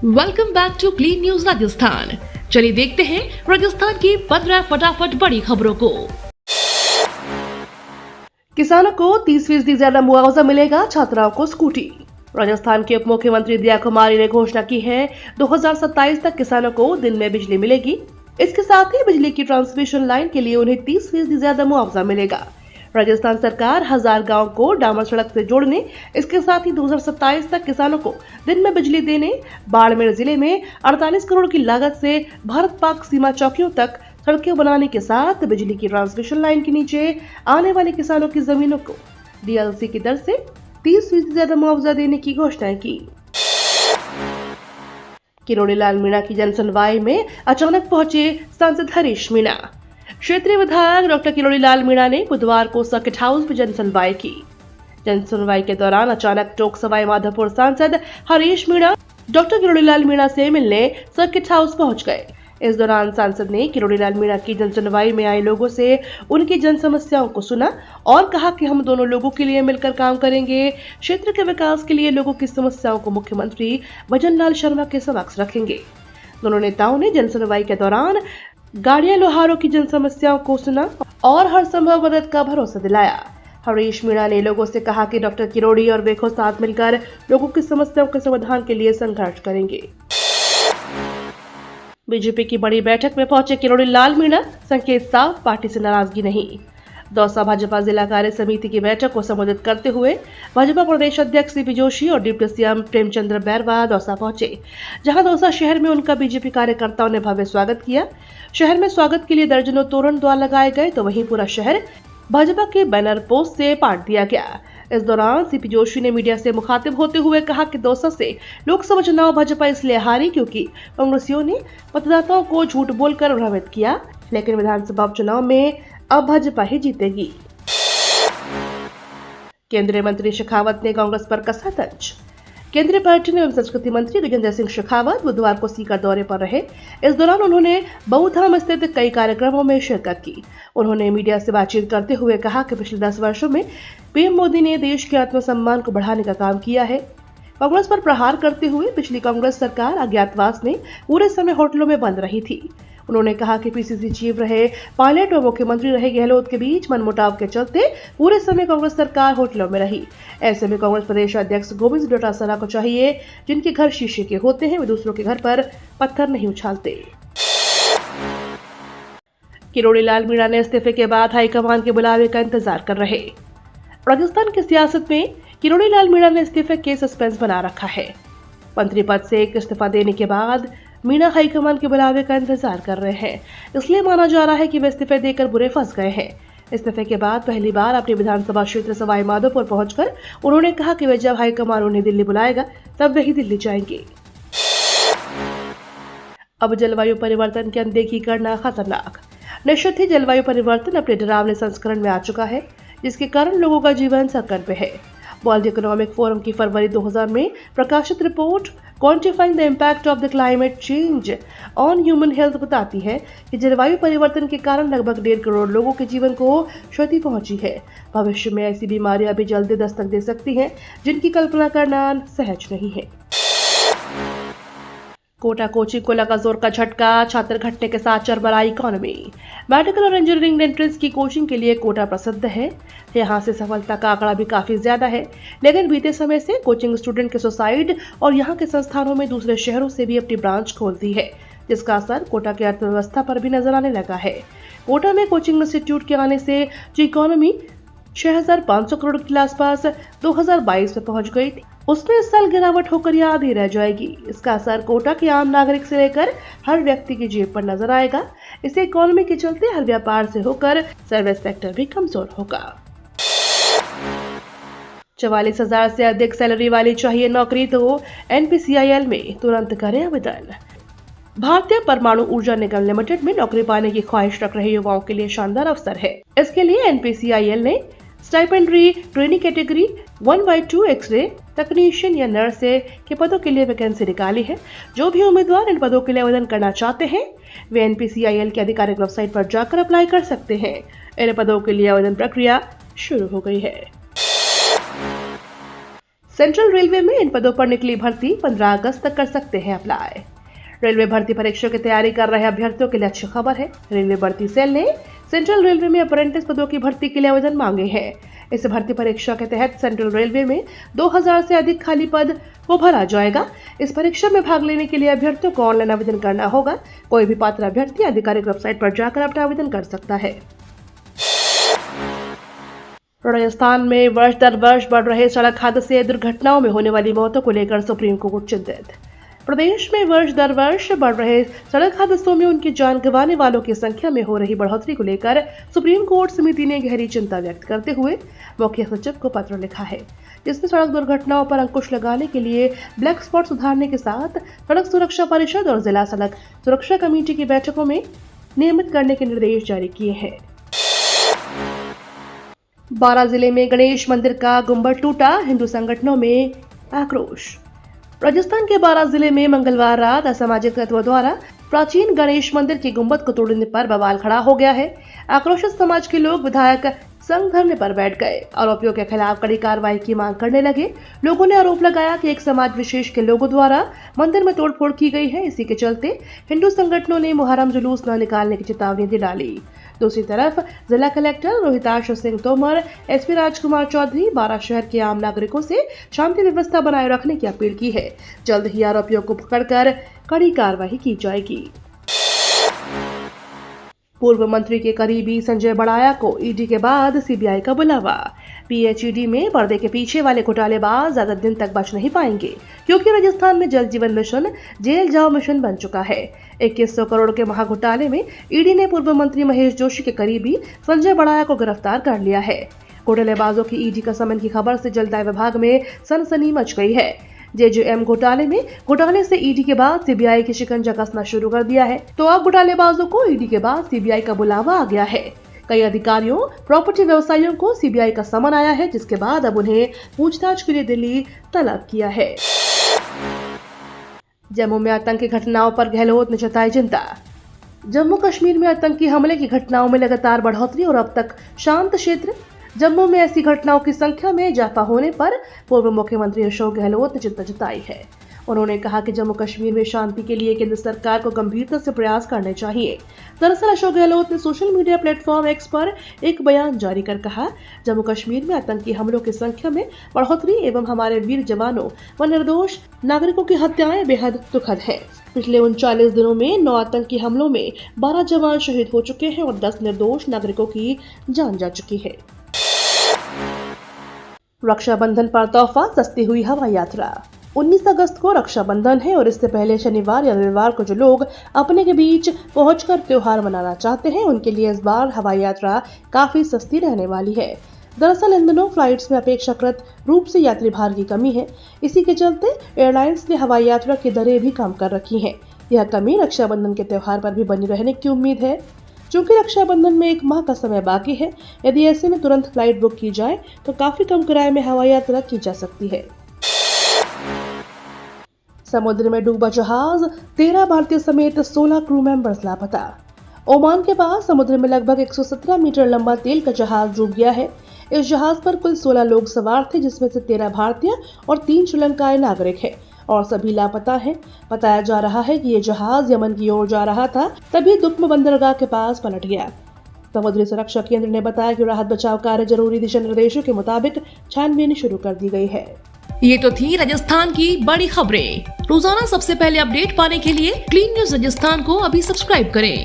Welcome back to clean news Rajasthan. चलिए देखते हैं राजस्थान की 15 फटाफट बड़ी खबरों को। किसानों को 30% ज्यादा मुआवजा मिलेगा, छात्राओं को स्कूटी। राजस्थान के उप मुख्यमंत्री दिया कुमारी ने घोषणा की है 2027 तक किसानों को दिन में बिजली मिलेगी। इसके साथ ही बिजली की ट्रांसमिशन लाइन के लिए उन्हें 30% ज्यादा मुआवजा मिलेगा। राजस्थान सरकार 1000 गांव को डामर सड़क से जोड़ने, इसके साथ ही 2027 तक किसानों को दिन में बिजली देने, बाड़मेर जिले में 48 करोड़ की लागत से भारत पाक सीमा चौकियों तक सड़कें बनाने के साथ बिजली की ट्रांसमिशन लाइन के नीचे आने वाले किसानों की जमीनों को डीएलसी की दर से 30% ज्यादा मुआवजा देने की घोषणा की। किरोड़ी लाल मीणा की जनसुनवाई में अचानक पहुंचे सांसद हरीश मीणा। क्षेत्रीय विधायक डॉक्टर किरोड़ी लाल मीणा ने बुधवार को सर्किट हाउस में जनसुनवाई की। जनसुनवाई के दौरान अचानक टोंक सवाई माधोपुर सांसद हरीश मीणा डॉक्टर किरोड़ी लाल मीणा से मिलने सर्किट हाउस पहुंच गए। इस दौरान सांसद ने किरोड़ी लाल मीणा की जनसुनवाई में आए लोगों से उनकी जन समस्याओं को सुना और कहा कि हम दोनों लोगों के लिए मिलकर काम करेंगे। क्षेत्र के विकास के लिए लोगों की समस्याओं को मुख्यमंत्री भजन लाल शर्मा के समक्ष रखेंगे। दोनों नेताओं ने जनसुनवाई के दौरान गाड़ियां लोहारों की जन समस्याओं को सुना और हर संभव मदद का भरोसा दिलाया। हरीश मीणा ने लोगों से कहा कि डॉक्टर किरोड़ी और वेखो साथ मिलकर लोगों की समस्याओं के समाधान के लिए संघर्ष करेंगे। बीजेपी की बड़ी बैठक में पहुंचे किरोड़ी लाल मीणा, संकेत साफ, पार्टी से नाराजगी नहीं। दौसा भाजपा जिला कार्य समिति की बैठक को संबोधित करते हुए भाजपा प्रदेश अध्यक्ष सीपी जोशी और डिप्टी सीएम प्रेमचंद्र बैरवा दौसा पहुंचे, जहां दौसा शहर में उनका बीजेपी कार्यकर्ताओं ने भव्य स्वागत किया। शहर में स्वागत के लिए दर्जनों तोरण द्वार लगाए गए तो वहीं पूरा शहर भाजपा के बैनर पोस्ट से पाट दिया गया। इस दौरान सीपी जोशी ने मीडिया से मुखातिब होते हुए कहा कि दौसा से लोकसभा चुनाव भाजपा इसलिए हारी क्योंकि कांग्रेसियों ने मतदाताओं को झूठ बोलकर भ्रमित किया, लेकिन विधानसभा चुनाव में अब भाजपा ही जीतेगी। केंद्रीय मंत्री शेखावत ने कांग्रेस पर कसा तंज। केंद्रीय पर्यटन एवं संस्कृति मंत्री गजेंद्र सिंह शेखावत बुधवार को सीकर दौरे पर रहे। इस दौरान उन्होंने बहुधाम स्थित कई कार्यक्रमों में शिरकत की। उन्होंने मीडिया से बातचीत करते हुए कहा कि पिछले 10 वर्षों में पीएम मोदी ने देश के आत्मसम्मान को बढ़ाने का काम किया है। कांग्रेस पर प्रहार करते हुए पिछली कांग्रेस सरकार अज्ञातवास में पूरे समय होटलों में बंद रही थी। उन्होंने कहा कि पीसीसी चीफ रहे पायलट और मुख्यमंत्री रहे गहलोत के बीच मनमुटाव के चलते पूरे समय कांग्रेस सरकार होटलों में रही। ऐसे में कांग्रेस प्रदेश अध्यक्ष गोविंद डोटासरा को चाहिए, जिनके घर शीशे के होते हैं, वे दूसरों के घर पर पत्थर नहीं उछालते। किरोड़ी लाल मीणा ने इस्तीफे के बाद हाईकमान के बुलावे का इंतजार कर रहे। राजस्थान की सियासत में किरोड़ी लाल मीणा ने इस्तीफे के सस्पेंस बना रखा है। मंत्री पद से इस्तीफा देने के बाद मीणा हाईकमान के बुलावे का इंतजार कर रहे हैं। इसलिए माना जा रहा है कि वे इस्तीफे देकर बुरे फंस गए हैं। इस्तीफे के बाद पहली बार अपने विधानसभा क्षेत्र सवाई माधोपुर पहुंचकर उन्होंने कहा कि वे जब हाईकमान उन्हें दिल्ली बुलाएगा तब वे ही दिल्ली जाएंगे। अब जलवायु परिवर्तन की अनदेखी करना खतरनाक। निश्चित ही जलवायु परिवर्तन अपने डरावने संस्करण में आ चुका है, जिसके कारण लोगों का जीवन संकट में है। वर्ल्ड इकोनॉमिक फोरम की फरवरी 2000 में प्रकाशित report quantifying the impact of the climate change on human health बताती है कि जलवायु परिवर्तन के कारण लगभग 1.5 करोड़ लोगों के जीवन को क्षति पहुंची है। भविष्य में ऐसी बीमारियां भी जल्दी दस्तक दे सकती हैं, जिनकी कल्पना करना सहज नहीं है। कोटा कोचिंग को लगा जोर का झटका, छात्र घटने के साथ चरमराई इकोनॉमी। मेडिकल और इंजीनियरिंग एंट्रेंस की कोचिंग के लिए कोटा प्रसिद्ध है। यहाँ से सफलता का आंकड़ा भी काफी ज्यादा है, लेकिन बीते समय से कोचिंग स्टूडेंट के सुसाइड और यहाँ के संस्थानों में दूसरे शहरों से भी अपनी ब्रांच खोलती है, जिसका असर कोटा की अर्थव्यवस्था पर भी नजर आने लगा है। कोटा में कोचिंग इंस्टीट्यूट के आने से जो इकोनॉमी 6500 करोड़ के आसपास 2022 में पहुंच गई थी, उसमें इस साल गिरावट होकर यह आधी रह जाएगी। इसका असर कोटा के आम नागरिक से लेकर हर व्यक्ति की जेब पर नजर आएगा। इसे इकोनॉमी के चलते हर व्यापार से होकर सर्विस सेक्टर भी कमजोर होगा। 44,000 से अधिक सैलरी वाली चाहिए नौकरी तो एनपीसीआईएल में तुरंत करें आवेदन। भारतीय परमाणु ऊर्जा निगम लिमिटेड में नौकरी पाने की ख्वाहिश रख रहे युवाओं के लिए शानदार अवसर है। इसके लिए एनपीसीआईएल ने स्टाइपेंडरी ट्रेनी कैटेगरी 1/2 एक्सरे तकनीशियन या नर्स के पदों के लिए वैकेंसी निकाली है। जो भी उम्मीदवार इन पदों के लिए आवेदन करना चाहते हैं, वे एनपीसीआईएल की आधिकारिक वेबसाइट पर जाकर अप्लाई कर सकते हैं। इन पदों के लिए आवेदन प्रक्रिया शुरू हो गई है। सेंट्रल रेलवे में इन पदों पर निकली भर्ती 15 अगस्त तक कर सकते हैं अप्लाई। रेलवे भर्ती परीक्षा की तैयारी कर रहे अभ्यर्थियों के लिए अच्छी खबर है। रेलवे भर्ती सेल ने सेंट्रल रेलवे में अप्रेंटिस पदों की भर्ती के लिए आवेदन मांगे हैं। इस भर्ती परीक्षा के तहत सेंट्रल रेलवे में 2000 से अधिक खाली पद को भरा जाएगा। इस परीक्षा में भाग लेने के लिए अभ्यर्थियों को ऑनलाइन आवेदन करना होगा। कोई भी पात्र अभ्यर्थी आधिकारिक वेबसाइट पर जाकर अपना आवेदन कर सकता है। राजस्थान में वर्ष दर वर्ष बढ़ रहे सड़क हादसे दुर्घटनाओं में होने वाली मौतों को लेकर सुप्रीम कोर्ट चिंतित। प्रदेश में वर्ष दर वर्ष बढ़ रहे सड़क हादसों में उनकी जान गंवाने वालों की संख्या में हो रही बढ़ोतरी को लेकर सुप्रीम कोर्ट समिति ने गहरी चिंता व्यक्त करते हुए मुख्य सचिव को पत्र लिखा है, जिसमें सड़क दुर्घटनाओं पर अंकुश लगाने के लिए ब्लैक स्पॉट सुधारने के साथ सड़क सुरक्षा परिषद और जिला सड़क सुरक्षा कमेटी की बैठकों में नियमित करने के निर्देश जारी किए हैं। बारां जिले में गणेश मंदिर का गुंबद टूटा, हिंदू संगठनों में आक्रोश। राजस्थान के बारां जिले में मंगलवार रात असामाजिक तत्वों द्वारा प्राचीन गणेश मंदिर के गुंबद को तोड़ने पर बवाल खड़ा हो गया है। आक्रोशित समाज के लोग विधायक संघ धरने पर बैठ गए। आरोपियों के खिलाफ कड़ी कार्रवाई की मांग करने लगे। लोगों ने आरोप लगाया कि एक समाज विशेष के लोगों द्वारा मंदिर में तोड़फोड़ की गई है। इसी के चलते हिंदू संगठनों ने मुहर्रम जुलूस न निकालने की चेतावनी दी डाली। दूसरी तरफ जिला कलेक्टर रोहिताश सिंह तोमर, एसपी राजकुमार चौधरी बारां शहर के आम नागरिकों से शांति व्यवस्था बनाए रखने की अपील की है। जल्द ही आरोपियों को पकड़कर कड़ी कार्रवाई की जाएगी। पूर्व मंत्री के करीबी संजय बड़ाया को ईडी के बाद सीबीआई का बुलावा। पीएचईडी में पर्दे के पीछे वाले घोटालेबाज ज्यादा दिन तक बच नहीं पाएंगे, क्योंकि राजस्थान में जल जीवन मिशन जेल जाओ मिशन बन चुका है। 2100 करोड़ के महाघोटाले में ईडी ने पूर्व मंत्री महेश जोशी के करीबी संजय बड़ाया को गिरफ्तार कर लिया है। घोटालेबाजों की ईडी का समन की खबर से जलदाय विभाग में सनसनी मच गई है। जेजेएम घोटाले से ईडी के बाद सीबीआई की शिकंजा कसना शुरू कर दिया है। तो अब घोटालेबाजों को ईडी के बाद सीबीआई का बुलावा आ गया है। कई अधिकारियों, प्रॉपर्टी व्यवसायियों को सीबीआई का समन आया है, जिसके बाद अब उन्हें पूछताछ के लिए दिल्ली तलब किया है। जम्मू में आतंकी घटनाओं पर गहलोत ने जताई चिंता। जम्मू कश्मीर में आतंकी हमले की घटनाओं में लगातार बढ़ोतरी और अब तक शांत क्षेत्र जम्मू में ऐसी घटनाओं की संख्या में इजाफा होने पर पूर्व मुख्यमंत्री अशोक गहलोत ने चिंता जताई है। उन्होंने कहा कि जम्मू कश्मीर में शांति के लिए केंद्र सरकार को गंभीरता से प्रयास करने चाहिए। दरअसल अशोक गहलोत ने सोशल मीडिया प्लेटफॉर्म एक्स पर एक बयान जारी कर कहा, जम्मू कश्मीर में आतंकी हमलों की संख्या में बढ़ोतरी एवं हमारे वीर जवानों व निर्दोष नागरिकों की हत्याएं बेहद दुखद है। पिछले 39 दिनों में 9 आतंकी हमलों में 12 जवान शहीद हो चुके हैं और 10 निर्दोष नागरिकों की जान जा चुकी है। रक्षाबंधन पर तोहफा, सस्ती हुई हवाई यात्रा। 19 अगस्त को रक्षाबंधन है और इससे पहले शनिवार या रविवार को जो लोग अपने के बीच पहुंचकर त्योहार मनाना चाहते हैं, उनके लिए इस बार हवाई यात्रा काफी सस्ती रहने वाली है। दरअसल इन दिनों फ्लाइट्स में अपेक्षाकृत रूप से यात्री भार की कमी है। इसी के चलते एयरलाइंस ने हवाई यात्रा की दरें भी कम कर रखी हैं। यह कमी रक्षाबंधन के त्योहार पर भी बनी रहने की उम्मीद है। चूंकि रक्षाबंधन में 1 माह का समय बाकी है, यदि ऐसे में तुरंत फ्लाइट बुक की जाए तो काफी कम किराए में हवाई यात्रा की जा सकती है। समुद्र में डूबा जहाज, 13 भारतीय समेत 16 क्रू मेंबर्स लापता। ओमान के पास समुद्र में लगभग 117 मीटर लंबा तेल का जहाज डूब गया है। इस जहाज पर कुल 16 लोग सवार थे, जिसमें से 13 भारतीय और 3 श्रीलंकाई नागरिक हैं और सभी लापता हैं। बताया जा रहा है कि ये जहाज यमन की ओर जा रहा था, तभी दुक्म बंदरगाह के पास पलट गया। समुद्री सुरक्षा केंद्र ने बताया कि राहत बचाव कार्य जरूरी दिशा निर्देशों के मुताबिक छानबीन शुरू कर दी गई है। ये तो थी राजस्थान की बड़ी खबरें। रोजाना सबसे पहले अपडेट पाने के लिए क्लीन न्यूज राजस्थान को अभी सब्सक्राइब करें।